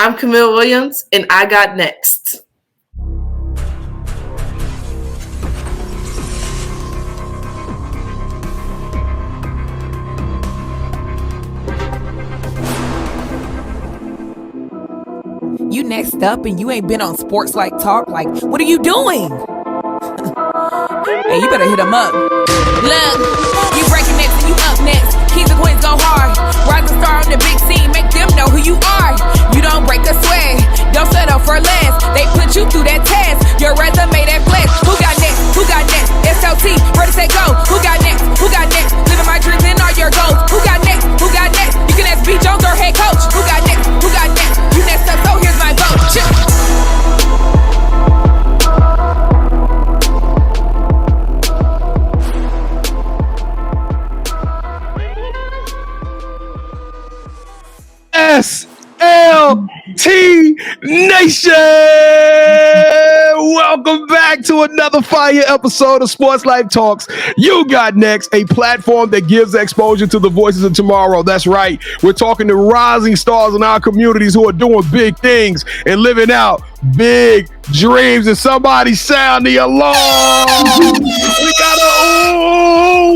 I'm Camille Williams, and I got next. You next up and you ain't been on Sportslifetalk. Like, what are you doing? Hey, you better hit him up. Look, you breaking next and you up next. Kings and queens go hard. Rising star on the big scene, make them know who you are. You don't break a sweat, don't settle for less. They put you through that test, your resume that flex. Who got next? Who got next? SLT, ready, set, go. Who got next? Who got next? Living my dreams and all your goals. Who got next? Who got next? You can ask B. Jones or head coach. Who got next? Who got next? You next up, so here's my vote. Chill. SLT Nation! Welcome back to another fire episode of Sports Life Talks. You got next, a platform that gives exposure to the voices of tomorrow. That's right. We're talking to rising stars in our communities who are doing big things and living out big dreams. And somebody sound the alarm. We got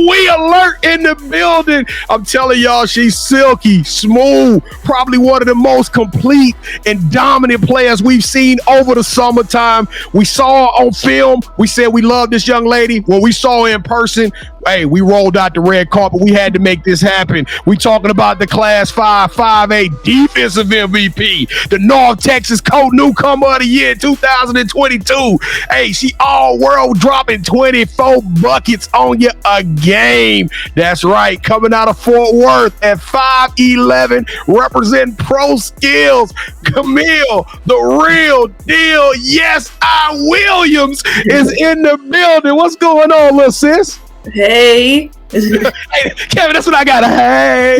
we alert in the building. I'm telling y'all, she's silky, smooth, probably one of the most complete and dominant players we've seen over the summertime. We saw her on film. We said we love this young lady. When we saw her in person, hey, we rolled out the red carpet. We had to make this happen. We talking about the Class 5'8" defensive MVP, the North Texas Newcomer of the year 2022. Hey, she all world, dropping 24 buckets on you a game. That's right. Coming out of Fort Worth at 5'11", representing pro skills. Camille, the real deal. Yes, Williams is in the building. What's going on, little sis? Hey. Hey, Kevin, that's what I got. Hey.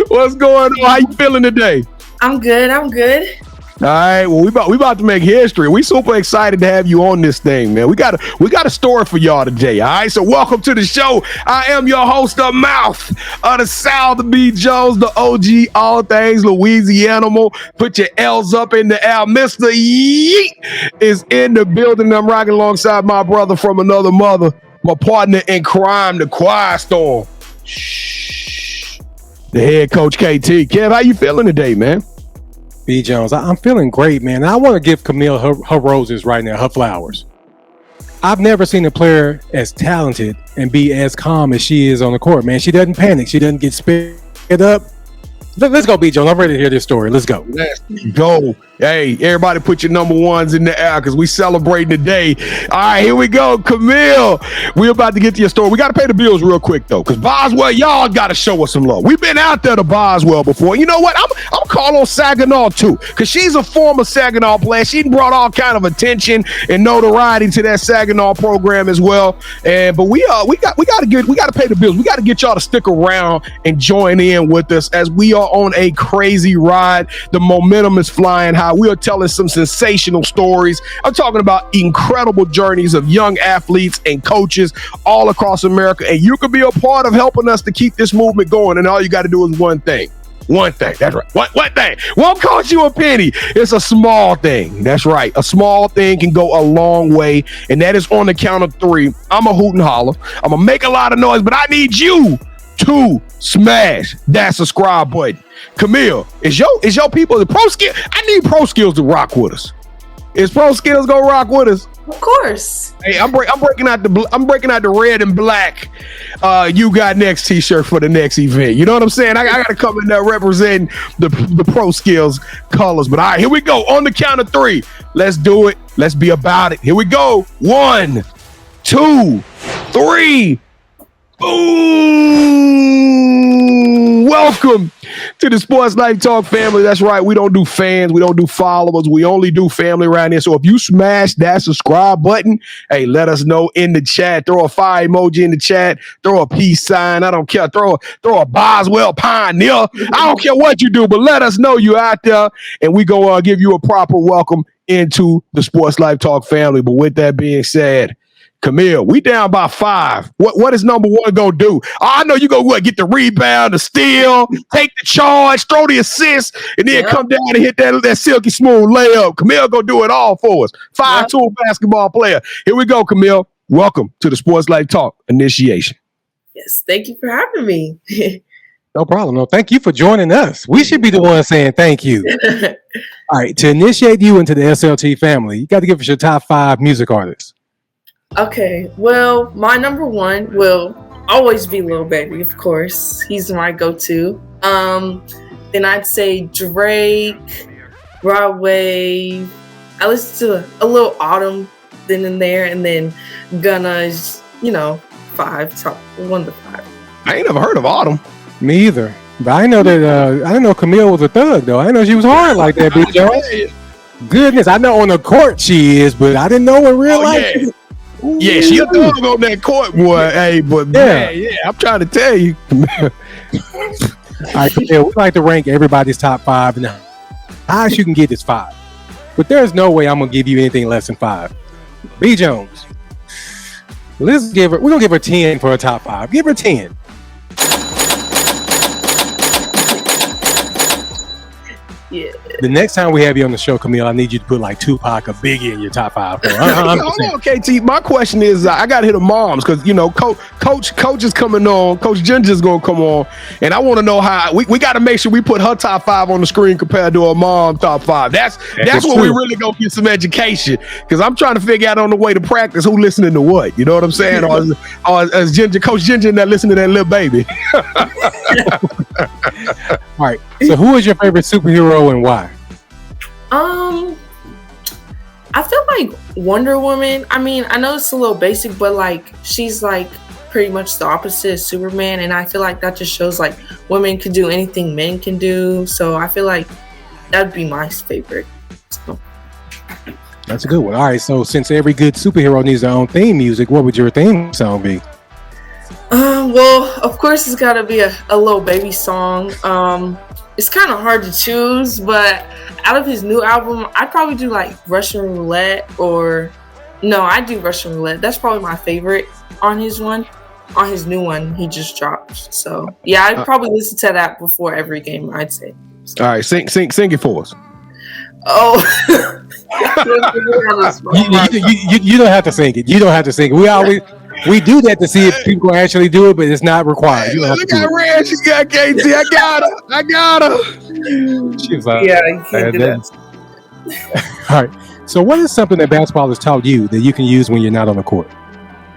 What's going on? How you feeling today? I'm good. All right, well, we about to make history. We super excited to have you on this thing, man. We got a story for y'all today. All right, so welcome to the show. I am your host, the mouth of the South, the B. Jones, the OG, all things Louisiana. Put your L's up in the air. Mr. Yeet is in the building. I'm rocking alongside my brother from another mother, my partner in crime, the Quiet Storm. Shh. The head coach, KT. Kev, how you feeling today, man? B. Jones, I'm feeling great, man. I want to give Camille her roses right now, her flowers. I've never seen a player as talented and be as calm as she is on the court, man. She doesn't panic. She doesn't get sped up. Let's go, B. Jones. I'm ready to hear this story. Let's go. Let's go. Hey, everybody put your number ones in the air because we celebrating today. All right, here we go. Camille, we're about to get to your story. We got to pay the bills real quick, though, because Boswell, y'all got to show us some love. We've been out there to Boswell before. You know what? I'm calling on Saginaw, too, because she's a former Saginaw player. She brought all kind of attention and notoriety to that Saginaw program as well. But we got to pay the bills. We got to get y'all to stick around and join in with us as we are on a crazy ride. The momentum is flying high. We are telling some sensational stories. I'm talking about incredible journeys of young athletes and coaches all across America. And you can be a part of helping us to keep this movement going. And all you got to do is one thing. One thing. That's right. One thing. Won't cost you a penny. It's a small thing. That's right. A small thing can go a long way. And that is on the count of three. I'm a hoot and holler. I'm going to make a lot of noise, but I need you to smash that subscribe button. Camille, is your people the pro skill? I need pro skills to rock with us. Is pro skills gonna rock with us? Of course. Hey, I'm breaking out the red and black. You got next T-shirt for the next event. You know what I'm saying? I gotta come in there representing the pro skills colors. But all right, here we go. On the count of three, let's do it. Let's be about it. Here we go. 1, 2, 3. Boom! Welcome to the Sports Life Talk family. That's right. We don't do fans. We don't do followers. We only do family around here. So if you smash that subscribe button, hey, let us know in the chat. Throw a fire emoji in the chat. Throw a peace sign. I don't care. Throw a Boswell Pioneer. I don't care what you do, but let us know you out there, and we go give you a proper welcome into the Sports Life Talk family. But with that being said, Camille, we down by 5. What is number one gonna do? I know you gonna get the rebound, the steal, take the charge, throw the assist, and then come down and hit that silky smooth layup. Camille gonna do it all for us. 5-tool basketball player. Here we go, Camille. Welcome to the Sports Life Talk initiation. Yes, thank you for having me. No problem. No, thank you for joining us. We should be the ones saying thank you. All right, to initiate you into the SLT family, you got to give us your top 5 music artists. Okay, well, my number one will always be Lil Baby, of course. He's my go-to. Then I'd say Drake, Broadway. I listen to a little Autumn then and there, and then Gunna's, 5, top 1 to 5. I ain't never heard of Autumn. Me either. But I know that I didn't know Camille was a thug though. I didn't know she was hard like that, Big Jones. Goodness, I know on the court she is, but I didn't know in real life. Yeah. Yeah, she a dog on that court, boy. Hey, but man, I'm trying to tell you. All right, Camille, we like to rank everybody's top 5, and the highest you can get is 5. But there's no way I'm gonna give you anything less than 5. B Jones, we're gonna give her 10 for a top 5. Give her 10. Yeah. The next time we have you on the show, Camille, I need you to put like Tupac or Biggie in your top 5. Hold on, KT. My question is, I got to hit the moms because Coach is coming on. Coach Ginger's gonna come on, and I want to know how we got to make sure we put her top 5 on the screen compared to her mom top 5. That's what we really gonna get some education, because I'm trying to figure out on the way to practice who listening to what. You know what I'm saying? Or as Coach Ginger that listening to that little baby. All right. So who is your favorite superhero and why? I feel like Wonder Woman. I mean, I know it's a little basic, but like she's like pretty much the opposite of Superman, and I feel like that just shows like women can do anything men can do. So I feel like that'd be my favorite. So. That's a good one. All right. So since every good superhero needs their own theme music, what would your theme song be? Well, of course, it's got to be a Lil Baby song. It's kind of hard to choose, but out of his new album, I'd probably do like Russian Roulette I do Russian Roulette. That's probably my favorite on his new one he just dropped. So yeah, I'd probably listen to that before every game, I'd say. So. All right, sing it for us. Oh. You don't have to sing it. You don't have to sing it. We do that to see if people actually do it, but it's not required. Hey, look at Red. She got KT. I got her. She was like, yeah, you can't do that. All right. So what is something that basketball has taught you that you can use when you're not on the court?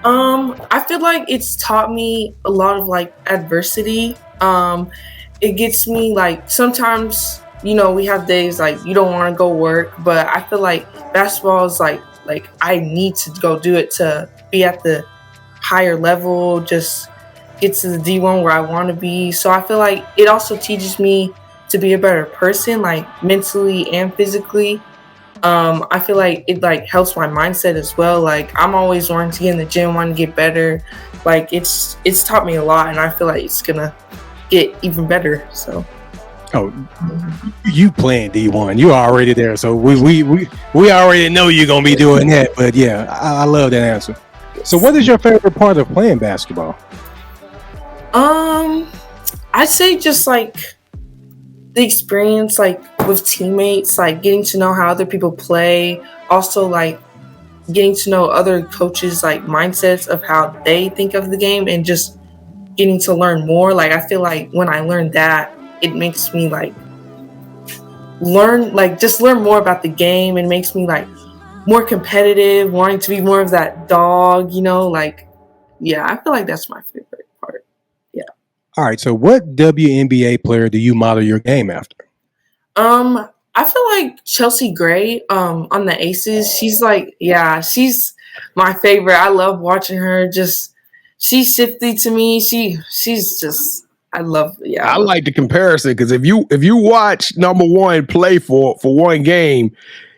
I feel like it's taught me a lot of like adversity. It gets me like sometimes, we have days like you don't want to go work, but I feel like basketball is like I need to go do it to be at the higher level, just get to the D1 where I want to be. So I feel like it also teaches me to be a better person, like mentally and physically. I feel like it like helps my mindset as well. Like I'm always wanting to get in the gym, wanting to get better. Like it's taught me a lot, and I feel like it's gonna get even better. So. Oh, you playing D1? You already there, so we already know you're gonna be doing that. But yeah, I love that answer. So, what is your favorite part of playing basketball? I'd say just like the experience, like with teammates, like getting to know how other people play. Also, like getting to know other coaches, like mindsets of how they think of the game, and just getting to learn more. Like I feel like when I learned that, it makes me like learn more about the game, and makes me like more competitive, wanting to be more of that dog, like, yeah, I feel like that's my favorite part. Yeah. All right. So what WNBA player do you model your game after? I feel like Chelsea Gray, on the Aces. She's like, yeah, she's my favorite. I love watching her. Just, she's shifty to me. She's just, I like the comparison, because if you watch number one play for one game,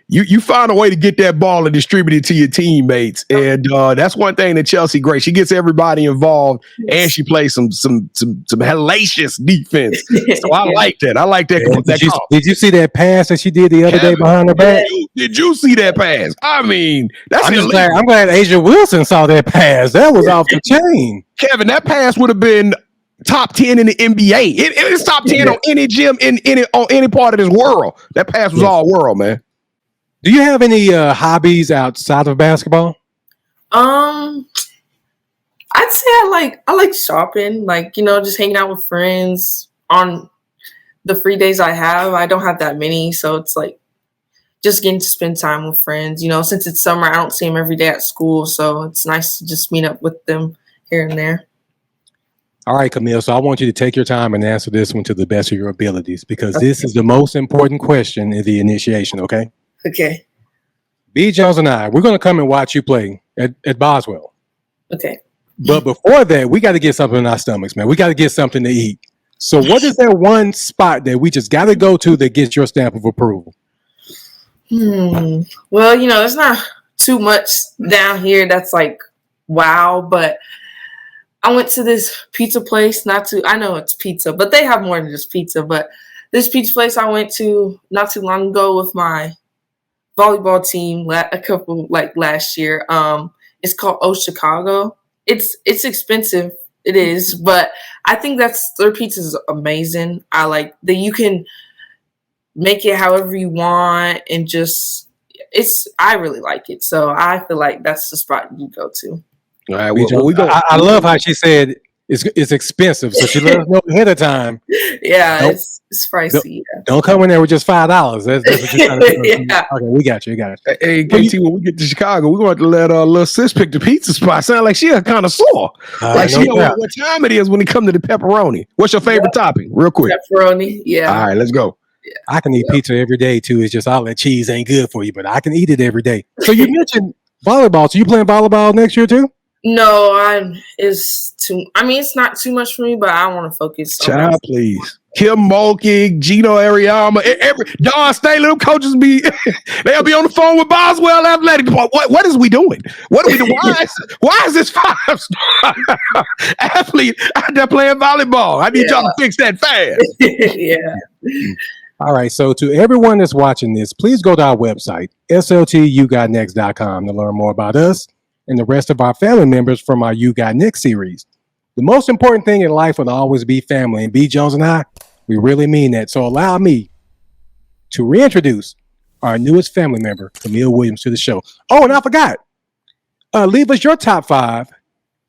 you find a way to get that ball and distribute it to your teammates. And that's one thing that Chelsea great. She gets everybody involved and she plays some hellacious defense. So I like that. I like that. Did you see that pass that she did the other day behind her back? Did you see that pass? I mean, I'm glad Asia Wilson saw that pass. That was off the chain. Kevin, that pass would have been top 10 in the NBA. It's top 10 on any gym on any part of this world. That pass was all world, man. Do you have any hobbies outside of basketball? I'd say I like shopping, like, just hanging out with friends on the free days I have. I don't have that many, so it's like just getting to spend time with friends. Since it's summer, I don't see them every day at school, so it's nice to just meet up with them here and there. All right, Camille. So I want you to take your time and answer this one to the best of your abilities, because this is the most important question in the initiation, okay? Okay. B. Jones and I, we're going to come and watch you play at Boswell. Okay. But before that, we got to get something in our stomachs, man. We got to get something to eat. So what is that one spot that we just got to go to that gets your stamp of approval? Well, there's not too much down here that's like, wow, but I went to this pizza place, I know it's pizza, but they have more than just pizza, but this pizza place I went to not too long ago with my volleyball team last year. It's called O Chicago. It's expensive. It is, but I think their pizza is amazing. I like that you can make it however you want and I really like it. So I feel like that's the spot you go to. All right, we go. I love how she said it's expensive, so she let us know ahead of time. Yeah, it's pricey. Don't come in there with just $5. That's what you're trying to do. Yeah. Okay, we got you. Hey, KT, when we get to Chicago, we're going to let little sis pick the pizza spot. Sound like she kind of sore. Like she know what time it is when it comes to the pepperoni. What's your favorite topping? Real quick. Pepperoni. Yeah. All right, let's go. Yeah. I can eat pizza every day too. It's just all that cheese ain't good for you, but I can eat it every day. So you mentioned volleyball. So you playing volleyball next year too? No, it's not too much for me, but I want to focus. Child, please. Kim Mulkey, Gino Ariama, Don Staley, them coaches they'll be on the phone with Boswell Athletic. What is we doing? What are we doing? Why is this 5-star athlete out there playing volleyball? I need y'all to fix that fast. Yeah. All right. So to everyone that's watching this, please go to our website, sltugotnext.com, to learn more about us and the rest of our family members from our You Got Next series. The most important thing in life will always be family. And B. Jones and I, we really mean that. So allow me to reintroduce our newest family member, Camille Williams, to the show. Oh, and I forgot. Leave us your top 5,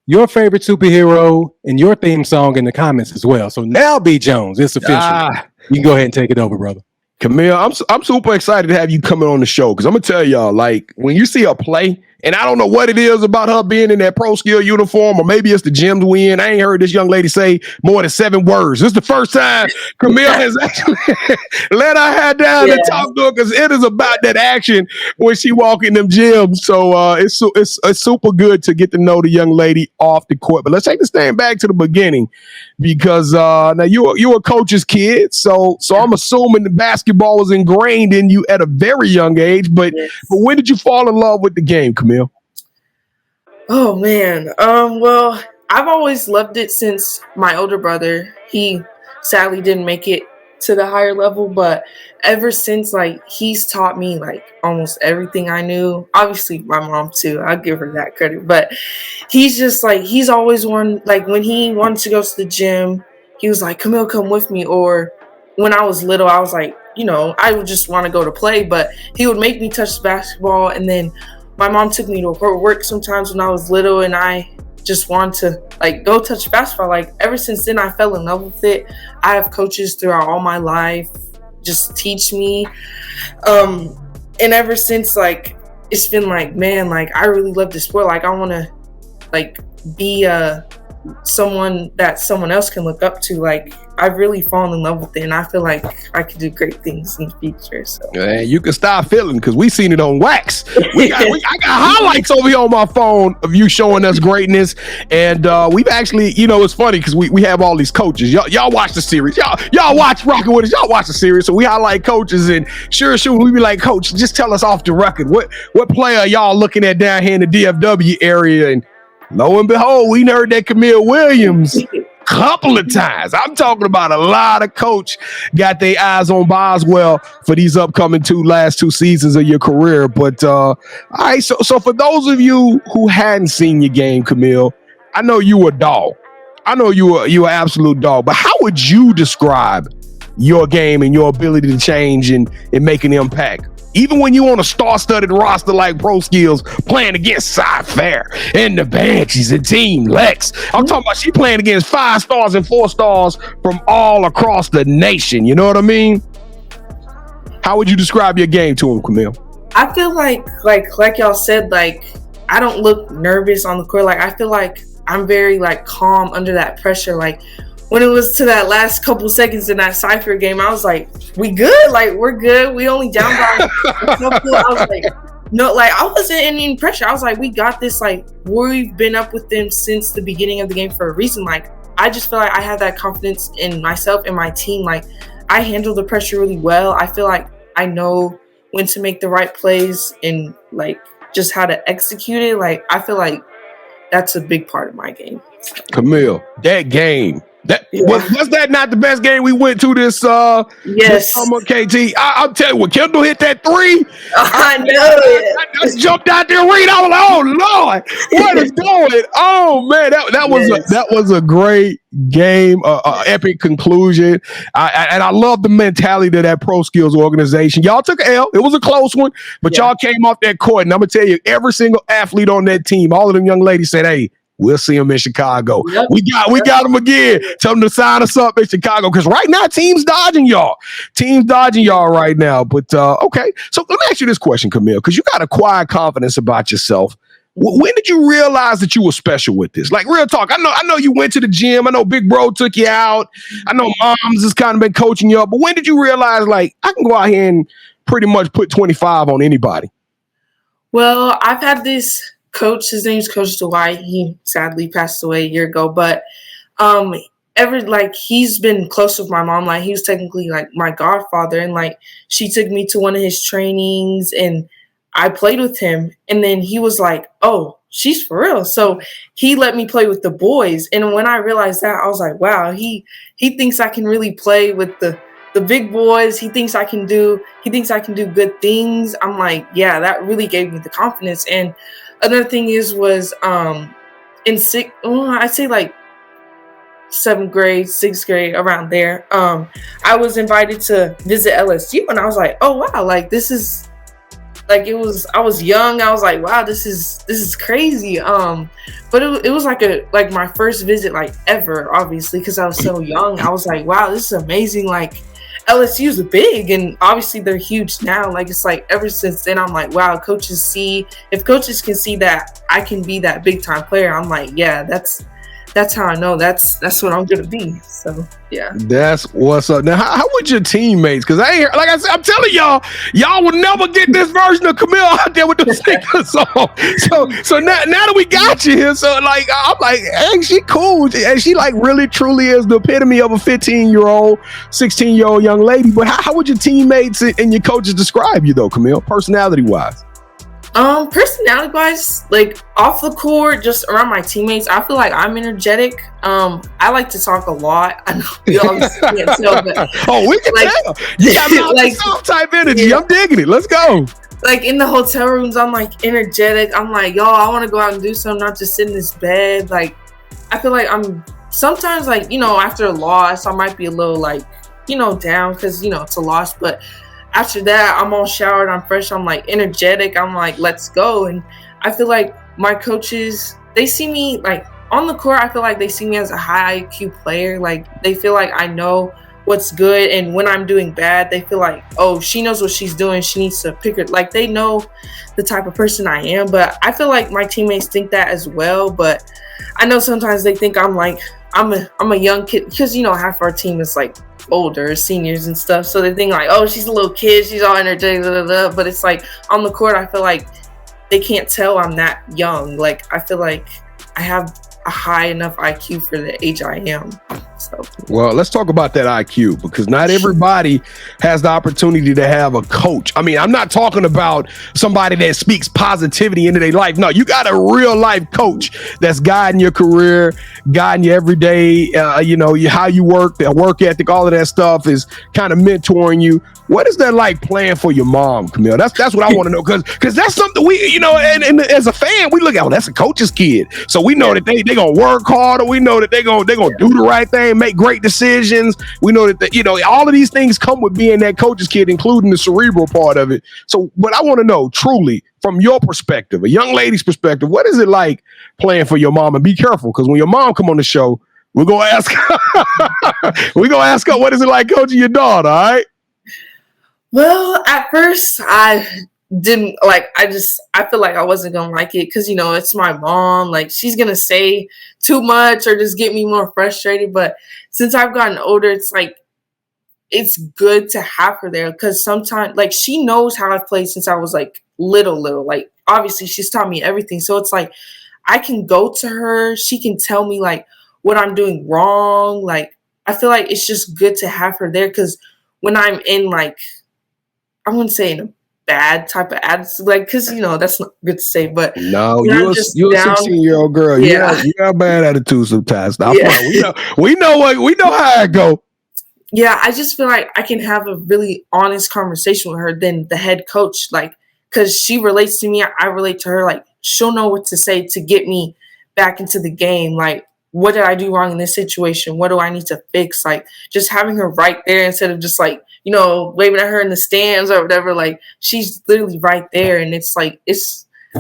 your favorite superhero, and your theme song in the comments as well. So now, B. Jones, it's official. You can go ahead and take it over, brother. Camille, I'm super excited to have you coming on the show, because I'm going to tell y'all, like, when you see her play, and I don't know what it is about her being in that pro skill uniform, or maybe it's the gyms we in. I ain't heard this young lady say more than 7 words. This is the first time Camille has actually let her head down and talk to her, because it is about that action when she walk in them gyms. So it's super good to get to know the young lady off the court. But let's take this thing back to the beginning, because now you're a coach's kid, so I'm assuming the basketball was ingrained in you at a very young age. But when did you fall in love with the game, Camille? Oh man. Well, I've always loved it since my older brother. He sadly didn't make it to the higher level, but ever since, like, he's taught me like almost everything I knew. Obviously my mom too, I'll give her that credit, but he's just like, he's always one, like when he wanted to go to the gym, he was like, Camille, come with me. Or when I was little, I was like, I would just want to go to play, but he would make me touch the basketball. And then my mom took me to work sometimes when I was little, and I just wanted to like go touch basketball. Like ever since then, I fell in love with it. I have coaches throughout all my life just teach me. And ever since, like, it's been like, man, like I really love this sport. Like I want to like be someone that someone else can look up to. Like, I've really fallen in love with it, and I feel like I could do great things in the future. So you can stop feeling, because we seen it on wax. I got highlights over here on my phone of you showing us greatness, and we've actually, it's funny because we have all these coaches. Y'all watch the series. Y'all watch Rockin' With Us. Y'all watch the series, so we highlight coaches, and sure, we be like, Coach, just tell us off the record what player are y'all looking at down here in the DFW area, and lo and behold, we heard that Camille Williams couple of times. I'm talking about a lot of coach got their eyes on Boswell for these upcoming last two seasons of your career. But all right, so for those of you who hadn't seen your game, Camille, I know you a dog. I know you an absolute dog. But how would you describe your game and your ability to change and make an impact? Even when you on a star-studded roster like Pro Skills, playing against Cy-Fair and the Banshees and Team Lex. I'm talking about she playing against 5 stars and 4 stars from all across the nation. You know what I mean? How would you describe your game to him, Camille? I feel like y'all said, like, I don't look nervous on the court. Like, I feel like I'm very, like, calm under that pressure. Like, when it was to that last couple seconds in that Cy-Fair game, I was like, we good? Like, we're good. We only down by a couple. I was like, no, like, I wasn't in any pressure. I was like, we got this. Like, we've been up with them since the beginning of the game for a reason. Like, I just feel like I have that confidence in myself and my team. Like, I handle the pressure really well. I feel like I know when to make the right plays and, like, just how to execute it. Like, I feel like that's a big part of my game. Camille, that game. Was that not the best game we went to this yes. summer, KT? I'll tell you, when Kendall hit that 3, I know it. I just jumped out there reading. I was like, oh Lord, what is going on, man? That was a great game, epic conclusion. I love the mentality of that Pro Skills organization. Y'all took an L. It was a close one, but y'all came off that court, and I'm gonna tell you, every single athlete on that team, all of them young ladies said, hey, we'll see him in Chicago. Yep. We got him again. Tell them to sign us up in Chicago, because right now teams dodging y'all right now. But okay, so let me ask you this question, Camille, because you got a quiet confidence about yourself. When did you realize that you were special with this? Like, real talk. I know you went to the gym. I know Big Bro took you out. I know Moms has kind of been coaching you up. But when did you realize, like, I can go out here and pretty much put 25 on anybody? Well, I've had this coach, his name's Coach Dwight. He sadly passed away a year ago, but he's been close with my mom. Like, he was technically like my godfather, and like she took me to one of his trainings and I played with him, and then he was like, oh, she's for real. So he let me play with the boys, and when I realized that, I was like, wow, he thinks I can really play with the big boys. He thinks I can do good things. I'm like, yeah, that really gave me the confidence. And another thing was in I'd say like 7th grade, 6th grade, around there. I was invited to visit LSU, and I was like, oh wow, like this is like, I was young. I was like, wow, this is crazy. But it was like my first visit like ever, obviously, because I was so young. I was like, wow, this is amazing. Like, LSU's big, and obviously they're huge now. Like, it's like ever since then, I'm like, wow, if coaches can see that I can be that big time player, I'm like, yeah, that's how I know that's what I'm gonna be. So yeah, that's what's up. Now, how would your teammates? Because like I said, I'm telling y'all will never get this version of Camille out there with the sneakers on. So now that we got you here, so like I'm like, hey, she cool, and she like really truly is the epitome of a 15-year-old, 16-year-old young lady. But how would your teammates and your coaches describe you though, Camille, personality wise? Personality wise, like off the court, just around my teammates, I feel like I'm energetic. I like to talk a lot. I know you all can't tell, but we can tell. You got like some type energy. Yeah. I'm digging it. Let's go. Like in the hotel rooms, I'm like energetic. I'm like, y'all, I want to go out and do something, not just sit in this bed. Like, I feel like I'm sometimes like, after a loss, I might be a little like, down because, it's a loss, but after that, I'm all showered, I'm fresh, I'm like energetic, I'm like, let's go. And I feel like my coaches, they see me like on the court, I feel like they see me as a high IQ player. Like, they feel like I know what's good, and when I'm doing bad, they feel like, oh, she knows what she's doing, she needs to pick her, like they know the type of person I am. But I feel like my teammates think that as well, but I know sometimes they think I'm a young kid, because half our team is like older seniors and stuff, so they think like, oh, she's a little kid, she's all energetic, blah, blah, blah. But it's like on the court, I feel like they can't tell I'm that young. Like I feel like I have a high enough IQ for the age I am. So, well, let's talk about that IQ, because not everybody has the opportunity to have a coach. I mean, I'm not talking about somebody that speaks positivity into their life. No, you got a real life coach that's guiding your career, guiding you every day. How you work, the work ethic, all of that stuff is kind of mentoring you. What is that like playing for your mom, Camille? That's what I want to know, because that's something we, and as a fan, we look at, that's a coach's kid. So we know that they gonna work harder. We know that they gonna do the right thing, make great decisions. We know that all of these things come with being that coach's kid, including the cerebral part of it. So, but I want to know truly from your perspective, a young lady's perspective, what is it like playing for your mom? And be careful, because when your mom come on the show, we're gonna ask her what is it like coaching your daughter. All right. Well, at first I didn't like, I feel like I wasn't going to like it because, it's my mom. Like she's going to say too much or just get me more frustrated. But since I've gotten older, it's like, it's good to have her there because sometimes like she knows how I've played since I was like little, like obviously she's taught me everything. So it's like, I can go to her. She can tell me like what I'm doing wrong. Like, I feel like it's just good to have her there because when I'm in like, I wouldn't say in a bad type of attitude, like, because, that's not good to say, but no, you're a 16-year-old girl. Yeah. You have bad attitude sometimes. Now, yeah. We know how it go. Yeah, I just feel like I can have a really honest conversation with her than the head coach, like, because she relates to me, I relate to her, like, she'll know what to say to get me back into the game, like, what did I do wrong in this situation? What do I need to fix? Like, just having her right there instead of just like, waving at her in the stands or whatever. Like, she's literally right there. And it's like,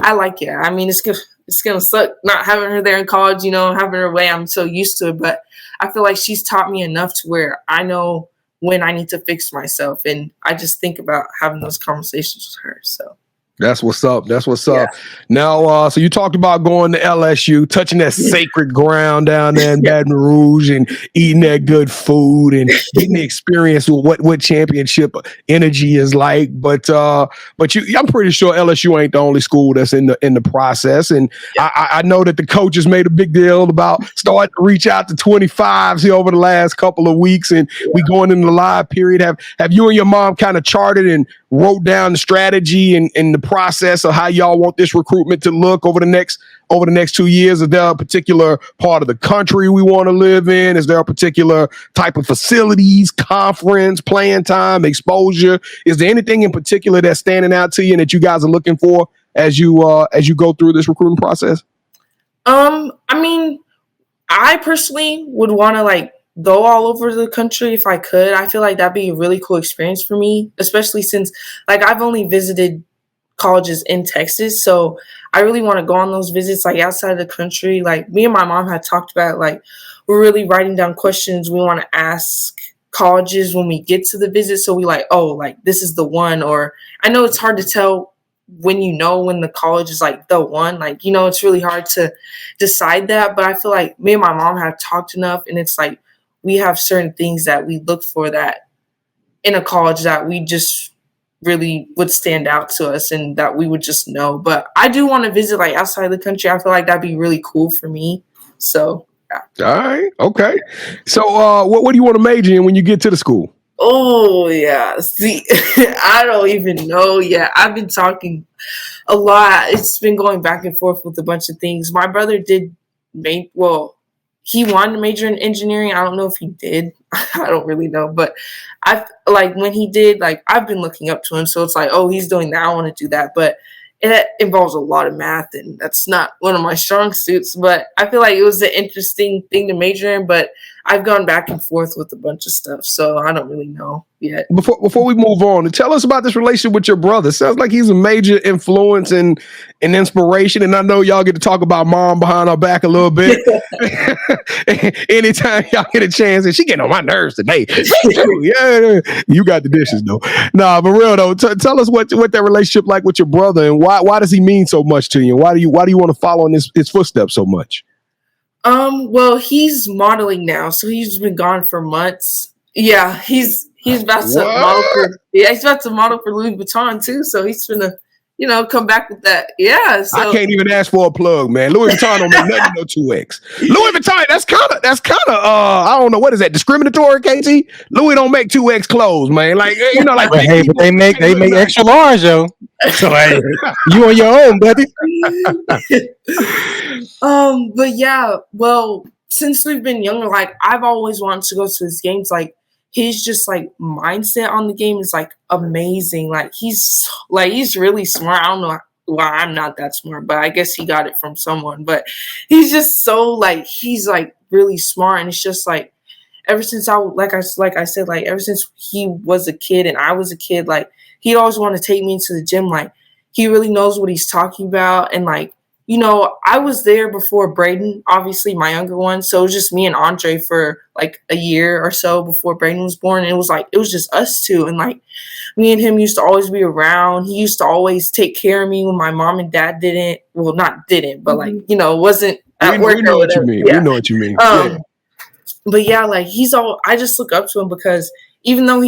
I like it. I mean, it's going to suck not having her there in college, having her away. I'm so used to it. But I feel like she's taught me enough to where I know when I need to fix myself. And I just think about having those conversations with her. So. That's what's up. Now, so you talked about going to LSU, touching that sacred ground down there in Baton Rouge and eating that good food and getting the experience of what championship energy is like. But I'm pretty sure LSU ain't the only school that's in the process. And I know that the coaches made a big deal about starting to reach out to 25s here over the last couple of weeks. And we going into the live period. Have you and your mom kind of charted and wrote down the strategy and the process of how y'all want this recruitment to look over the next 2 years? Is there a particular part of the country we want to live in? Is there a particular type of facilities, conference, playing time, exposure? Is there anything in particular that's standing out to you and that you guys are looking for as you go through this recruiting process? I mean, I personally would want to like go all over the country if I could. I feel like that'd be a really cool experience for me, especially since like I've only visited colleges in Texas. So I really want to go on those visits like outside of the country. Like me and my mom had talked about like we're really writing down questions we want to ask colleges when we get to the visit. So we like, oh, like this is the one. Or I know it's hard to tell when when the college is like the one, like, it's really hard to decide that. But I feel like me and my mom have talked enough and it's like, we have certain things that we look for that in a college that we just really would stand out to us and that we would just know. But I do want to visit like outside the country. I feel like that'd be really cool for me. So, yeah. All right. Okay. So what do you want to major in when you get to the school? Oh, yeah. See, I don't even know yet. I've been talking a lot. It's been going back and forth with a bunch of things. My brother he wanted to major in engineering. I don't know if he did. I don't really know. But when he did, like I've been looking up to him. So it's like, oh, he's doing that. I want to do that. But it involves a lot of math and that's not one of my strong suits. But I feel like it was an interesting thing to major in. But I've gone back and forth with a bunch of stuff, so I don't really know yet. Before we move on, tell us about this relationship with your brother. Sounds like he's a major influence and inspiration. And I know y'all get to talk about mom behind our back a little bit. Anytime y'all get a chance, and she getting on my nerves today. Yeah, you got the dishes though. Nah, but real though, tell us what that relationship like with your brother, and why does he mean so much to you? Why do you want to follow in his footsteps so much? Well, he's modeling now, so he's been gone for months. Yeah, he's about to model he's about to model for Louis Vuitton too, so he's gonna, come back with that. Yeah, so I can't even ask for a plug, man. Louis Vuitton don't make nothing no 2X. Louis Vuitton, that's kind of I don't know, what is that, discriminatory, KT? Louis don't make 2X clothes, man. Like, like but they make extra large, yo. So hey, you on your own, buddy. But yeah, well, since we've been younger, like I've always wanted to go to his games. Like his just like mindset on the game is like amazing. Like he's really smart. I don't know why I'm not that smart, but I guess he got it from someone. But he's just so like he's like really smart, and it's just like ever since ever since he was a kid and I was a kid, like he'd always want to take me into the gym. Like he really knows what he's talking about, and like. I was there before Braden, obviously my younger one. So it was just me and Andre for like a year or so before Braden was born. And it was just us two. And like me and him used to always be around. He used to always take care of me when my mom and dad didn't. Well, not didn't, but like, wasn't at work. We know what you mean. Yeah. We know what you mean. But yeah, like I just look up to him because even though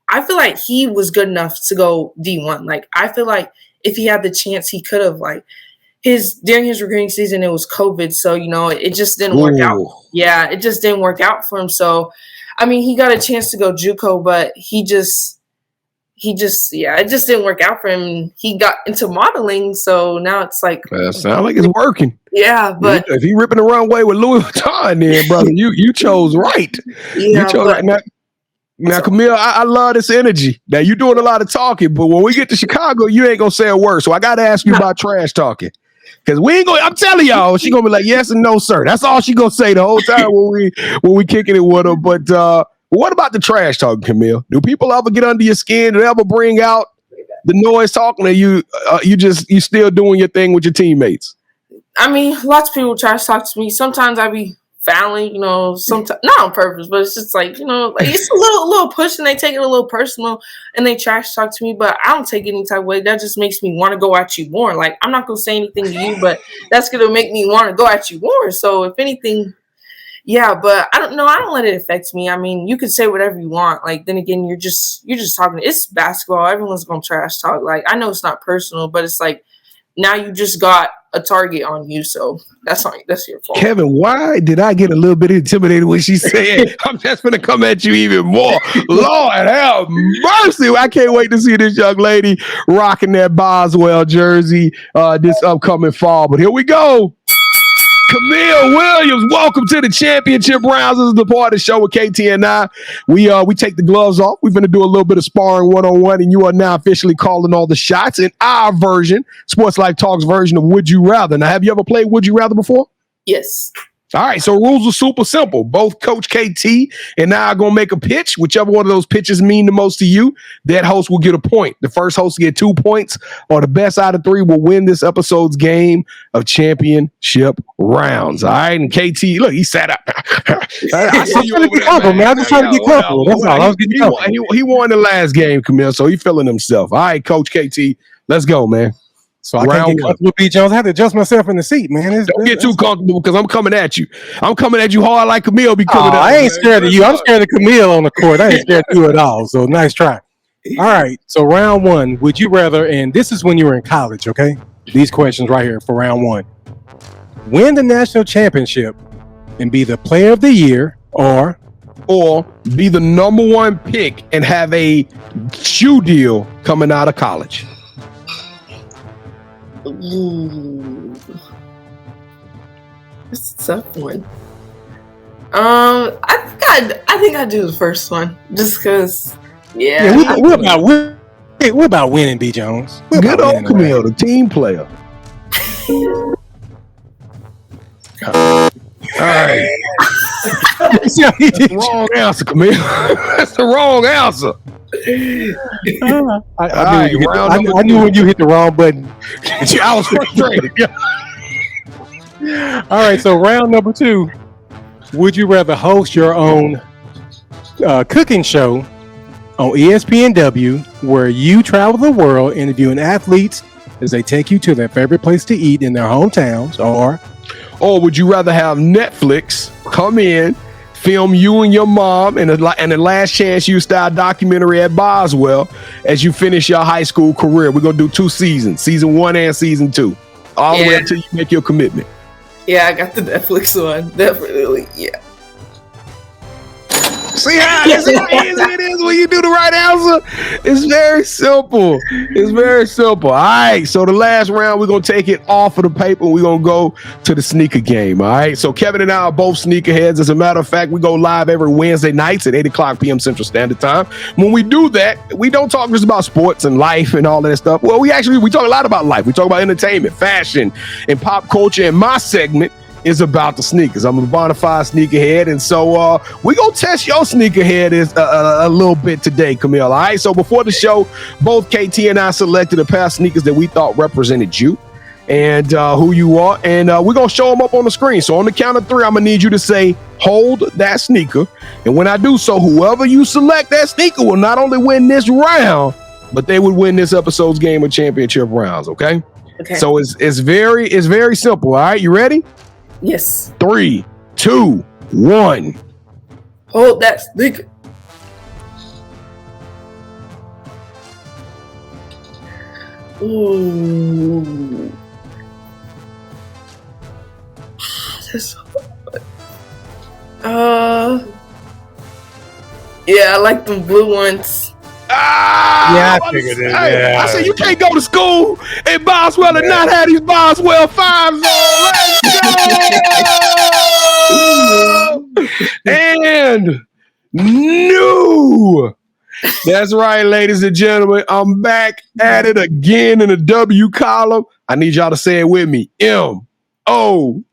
I feel like he was good enough to go D1. Like I feel like if he had the chance, he could have like, during his recruiting season, it was COVID. So, it just didn't work out. Yeah, it just didn't work out for him. So, I mean, he got a chance to go JUCO, but it just didn't work out for him. He got into modeling. So now it's like. Sounds like it's working. Yeah, but. If he ripping the runway with Louis Vuitton then, brother, you chose right. Yeah, you chose right. Now, Camille, I love this energy. Now, you're doing a lot of talking, but when we get to Chicago, you ain't going to say a word. So I got to ask you about trash talking. Because we ain't going. I'm telling y'all, she gonna be like yes and no, sir. That's all she gonna say the whole time when we kicking it with her. But what about the trash talking, Camille? Do people ever get under your skin? Do they ever bring out the noise talking? Or you still doing your thing with your teammates? I mean, lots of people trash talk to me. Sometimes I be fouling, sometimes not on purpose, but it's just like, like it's a little push and they take it a little personal and they trash talk to me, but I don't take it any type of way. That just makes me want to go at you more. Like I'm not going to say anything to you, but that's going to make me want to go at you more. So if anything, yeah, but I don't let it affect me. I mean, you can say whatever you want. Like, then again, you're just talking. It's basketball. Everyone's going to trash talk. Like, I know it's not personal, but it's like, now you just got a target on you, so that's your fault. Kevin, why did I get a little bit intimidated when she said, I'm just going to come at you even more? Lord have mercy. I can't wait to see this young lady rocking that Boswell jersey this upcoming fall. But here we go. Camille Williams, welcome to the championship rounds. This is the part of the show with KT and I. We take the gloves off. We're going to do a little bit of sparring one-on-one, and you are now officially calling all the shots in our version, Sports Life Talk's version of Would You Rather. Now, have you ever played Would You Rather before? Yes. All right, so rules are super simple. Both Coach KT and I are going to make a pitch. Whichever one of those pitches mean the most to you, that host will get a point. The first host will get 2 points, or the best out of 3 will win this episode's game of championship rounds. All right, and KT, look, he sat up. I see you over there, man. I'm just trying to get comfortable. That's all. I was getting comfortable. He won the last game, Camille, so he's feeling himself. All right, Coach KT, let's go, man. So I can't get comfortable, B. Jones. I have to adjust myself in the seat, man. Don't get too comfortable because I'm coming at you. I'm coming at you hard like Camille be coming at I ain't scared of you. I'm scared of Camille on the court. I ain't scared of you at all. So nice try. All right. So round one, would you rather, and this is when you were in college, okay? These questions right here for round one. Win the national championship and be the player of the year, or be the number 1 pick and have a shoe deal coming out of college. Ooh. It's a tough one. I think I'd do the first one just because. Yeah, we're about winning, B. Jones. Good old Camille, the team player. All right. That's the wrong answer, Camille. That's the wrong answer. I knew when you hit the wrong button. I was frustrated. All right, so round number 2. Would you rather host your own cooking show on ESPNW where you travel the world interviewing athletes as they take you to their favorite place to eat in their hometowns, or would you rather have Netflix come in, film you and your mom and the Last Chance You style documentary at Boswell as you finish your high school career? We're going to do 2 seasons, season 1 and season 2, all the way until you make your commitment. Yeah, I got the Netflix one. Definitely, yeah. See how easy it is when you do the right answer? It's very simple. It's very simple. All right, so the last round, we're going to take it off of the paper. We're going to go to the sneaker game, all right? So Kevin and I are both sneakerheads. As a matter of fact, we go live every Wednesday nights at 8 o'clock p.m. Central Standard Time. When we do that, we don't talk just about sports and life and all that stuff. Well, we talk a lot about life. We talk about entertainment, fashion, and pop culture. And my segment is about the sneakers. I'm a bona fide sneakerhead, and so we're going to test your sneakerhead a little bit today, Camille. All right, so before the show, both KT and I selected a pair of sneakers that we thought represented you and who you are, and we're going to show them up on the screen. So on the count of 3, I'm going to need you to say, hold that sneaker, and when I do so, whoever you select that sneaker will not only win this round, but they would win this episode's game of championship rounds, okay? Okay. So it's very simple, all right? You ready? Yes. 3, 2, 1. Hold that sneaker. Ooh. That's yeah, I like them blue ones. Yeah, I figured it. Hey, I said you can't go to school in Boswell and not have these Boswell 5s on. Let's go! And new. That's right, ladies and gentlemen. I'm back at it again in the W column. I need y'all to say it with me. MOTS.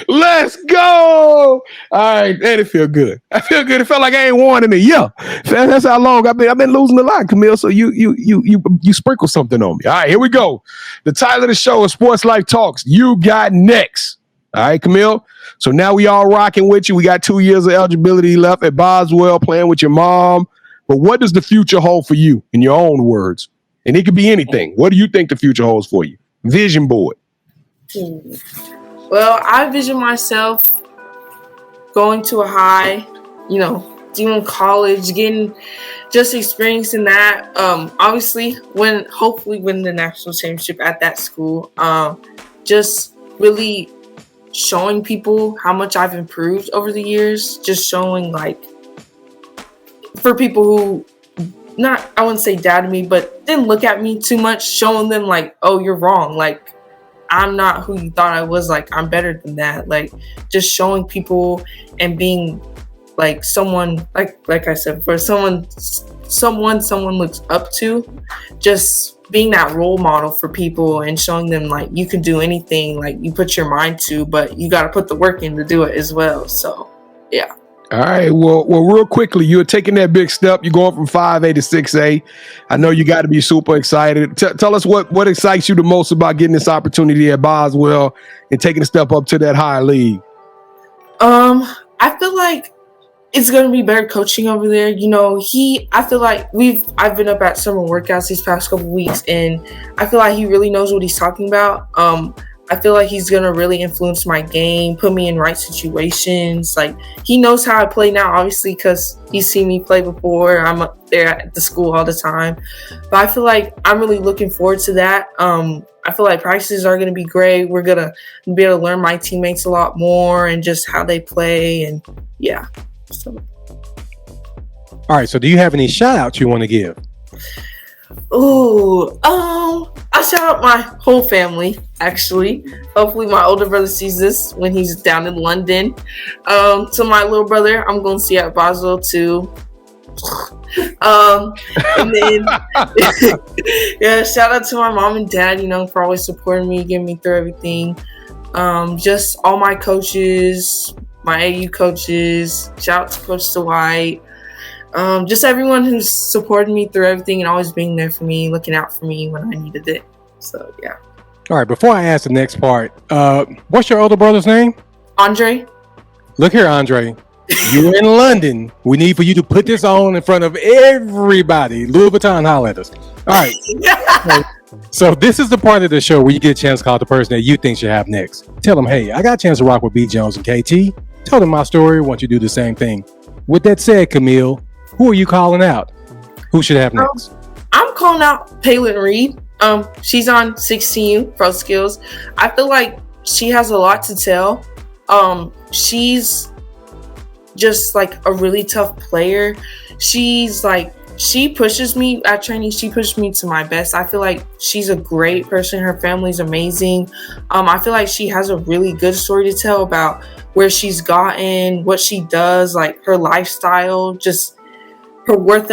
Let's go. All right, and it feel good. I feel good. It felt like I ain't won in a year. That's how long I've been losing a lot, Camille. So you sprinkle something on me. All right, here we go. The title of the show is Sports Life Talks. You got next. All right, Camille. So now we all rocking with you. We got 2 years of eligibility left at Boswell, playing with your mom. But what does the future hold for you, in your own words? And it could be anything. What do you think the future holds for you? Vision board. Well, I vision myself going to a high, doing college, getting just experiencing that. Obviously, hopefully win the national championship at that school. Just really showing people how much I've improved over the years. Just showing, for people who I wouldn't say doubted me, but didn't look at me too much, showing them oh, you're wrong. I'm not who you thought I was. I'm better than that. Just showing people and being someone, like I said, for someone looks up to, just being that role model for people and showing them you can do anything, you put your mind to, but you got to put the work in to do it as well. So, yeah. All right. Well, real quickly, you're taking that big step. You're going from 5A to 6A. I know you got to be super excited. Tell us what excites you the most about getting this opportunity at Boswell and taking a step up to that higher league. I feel like it's going to be better coaching over there. I feel like I've been up at summer workouts these past couple weeks, and I feel like he really knows what he's talking about. I feel like he's going to really influence my game, put me in right situations. He knows how I play now, obviously, because he's seen me play before. I'm up there at the school all the time. But I feel like I'm really looking forward to that. I feel like practices are going to be great. We're going to be able to learn my teammates a lot more and just how they play. And, yeah. So. All right, so do you have any shout-outs you want to give? Ooh, I shout out my whole family, actually. Hopefully my older brother sees this when he's down in London. To my little brother, I'm going to see at Boswell too. And then yeah, shout out to my mom and dad, for always supporting me, getting me through everything. just all my coaches, my AU coaches, shout out to Coach Dwight, just everyone who's supported me through everything and always being there for me, looking out for me when I needed it. So, yeah. All right, before I ask the next part, what's your older brother's name? Andre? Look here, Andre. You're in London. We need for you to put this on in front of everybody. Louis Vuitton, holler at us. All right. So this is the part of the show where you get a chance to call the person that you think should have next. Tell them, hey, I got a chance to rock with B. Jones and KT. Tell them my story. I want you to do the same thing. With that said, Camille, who are you calling out? Who should have next? I'm calling out Palin Reed. She's on 16U Pro Skills. I feel like she has a lot to tell. She's just like a really tough player. She pushes me at training. She pushes me to my best. I feel like she's a great person. Her family's amazing. I feel like she has a really good story to tell about where she's gotten, what she does, like her lifestyle, just her work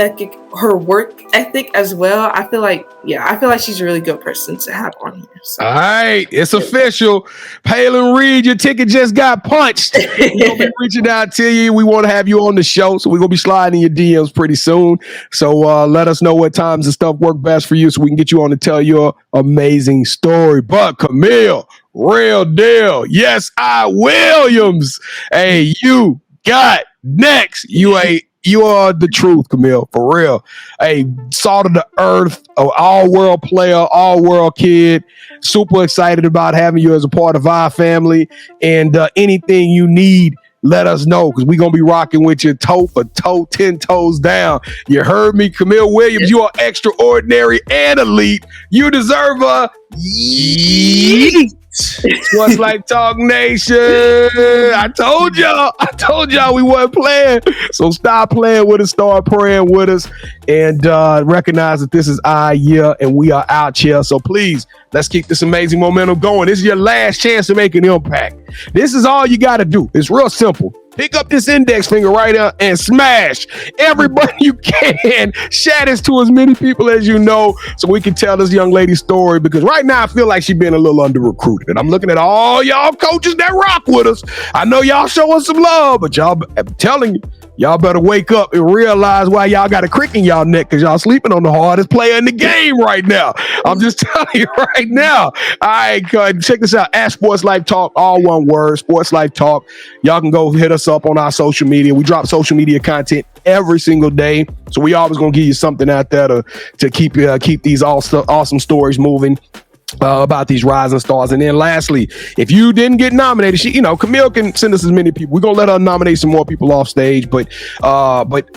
ethic as well. I feel like she's a really good person to have on here. So. All right, it's official. Palin Reed, your ticket just got punched. We'll be reaching out to you. We want to have you on the show, so we're gonna be sliding your DMs pretty soon. So let us know what times and stuff work best for you, so we can get you on to tell your amazing story. But Camille, real deal. Yes, Williams. Hey, you got next. You are the truth, Camille, for real. Hey, salt of the earth, an all-world player, all-world kid. Super excited about having you as a part of our family. And anything you need, let us know, because we're going to be rocking with you toe for toe, 10 toes down. You heard me, Camille Williams. You are extraordinary and elite. You deserve a yeet. Sportslifetalk Nation. I told y'all we weren't playing. So stop playing with us, start praying with us, and recognize that this is our year and we are out here. So please, let's keep this amazing momentum going. This is your last chance to make an impact. This is all you got to do. It's real simple. Pick up this index finger right now and smash everybody you can. Share this to as many people as you know, so we can tell this young lady's story, because right now I feel like she's being a little under-recruited. And I'm looking at all y'all coaches that rock with us. I know y'all showing some love, but y'all, I'm telling you, y'all better wake up and realize why y'all got a crick in y'all neck, because y'all sleeping on the hardest player in the game right now. I'm just telling you right now. All right, check this out. At Sportslife all one word, Sportslife. Y'all can go hit us up on our social media. We drop social media content every single day, so we always gonna give you something out there to keep these awesome stories moving about these rising stars. And then lastly, if you didn't get nominated, Camille can send us as many people. We're gonna let her nominate some more people off stage, but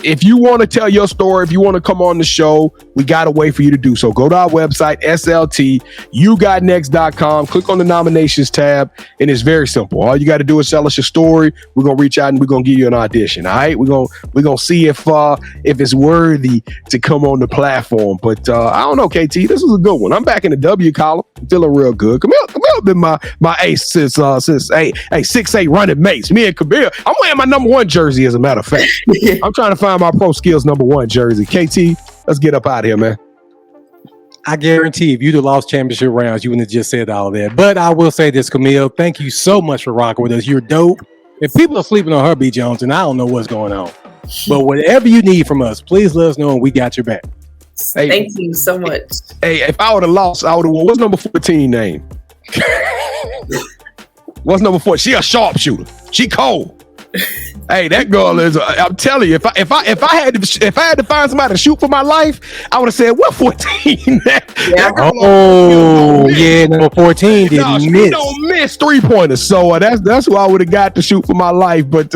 if you want to tell your story, if you want to come on the show, we got a way for you to do so. Go to our website, sltyougotnext.com, click on the nominations tab, and it's very simple. All you got to do is tell us your story. We're gonna reach out and we're gonna give you an audition. All right, we're gonna see if it's worthy to come on the platform. But I don't know, KT, this was a good one. I'm back in the W column. I'm feeling real good. Camille been my ace since 6'8" running mates. Me and Camille, I'm wearing my number 1 jersey, as a matter of fact. I'm trying to find my Pro Skills number 1 jersey. KT, let's get up out of here, man. I guarantee if you'd have lost championship rounds, you wouldn't have just said all that. But I will say this, Camille, thank you so much for rocking with us. You're dope. If people are sleeping on her, B. Jones, and I don't know what's going on. But whatever you need from us, please let us know and we got your back. Hey, thank you so much. Hey, if I would have lost, I would have won. What's number 14 name? What's number 4? She a sharpshooter. She cold. Hey, that girl is. I'm telling you, if I had to find somebody to shoot for my life, I would have said, "What 14?" Number 14 didn't miss. Don't miss 3-pointers. So that's who I would have got to shoot for my life. But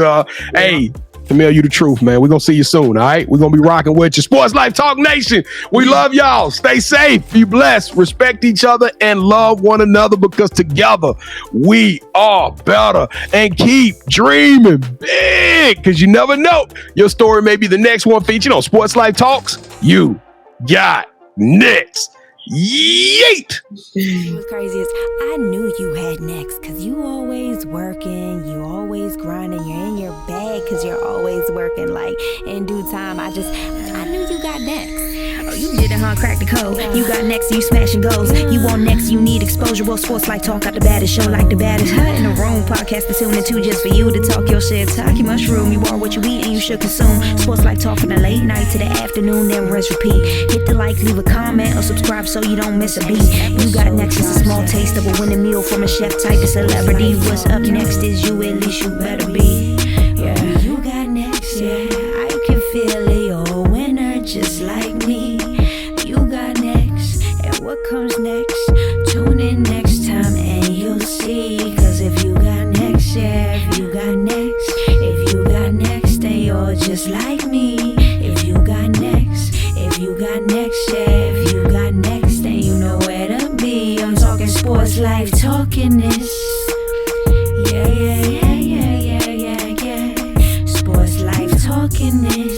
hey. Camille, you the truth, man. We're going to see you soon, all right? We're going to be rocking with you. Sportslifetalk Nation, we love y'all. Stay safe, be blessed, respect each other, and love one another, because together we are better. And keep dreaming big, because you never know. Your story may be the next one featured on Sports Life Talks. You got next. Yeet! What's crazy is I knew you had next, because you always working, you always grinding, you're in your bag because you're always working. Like, in due time, I knew you got got next? Oh, you did it, huh? Crack the code. You got next, you smashing goals. You want next, you need exposure. Well, Sports Life Talk got the baddest show, like the baddest in the room. Podcast to tune into just for you to talk your shit. Talk your mushroom. You are what you eat and you should consume. Sports Life Talk from the late night to the afternoon, then rest repeat. Hit the like, leave a comment, or subscribe so you don't miss a beat. You got next is a small taste of a winning meal from a chef type of celebrity. What's up next is you, at least you better be. Yeah, you got next, yeah. I can feel it, you're a winner just like me. You got next, and what comes next? Tune in next time and you'll see. Cause if you got next, yeah, if you got next, if you got next, then you're just like me. If you got next, if you got next, yeah, if you got next, then you know where to be. I'm talking sports life, talking this. Yeah, yeah, yeah, yeah, yeah, yeah, yeah. Sports life, talking this.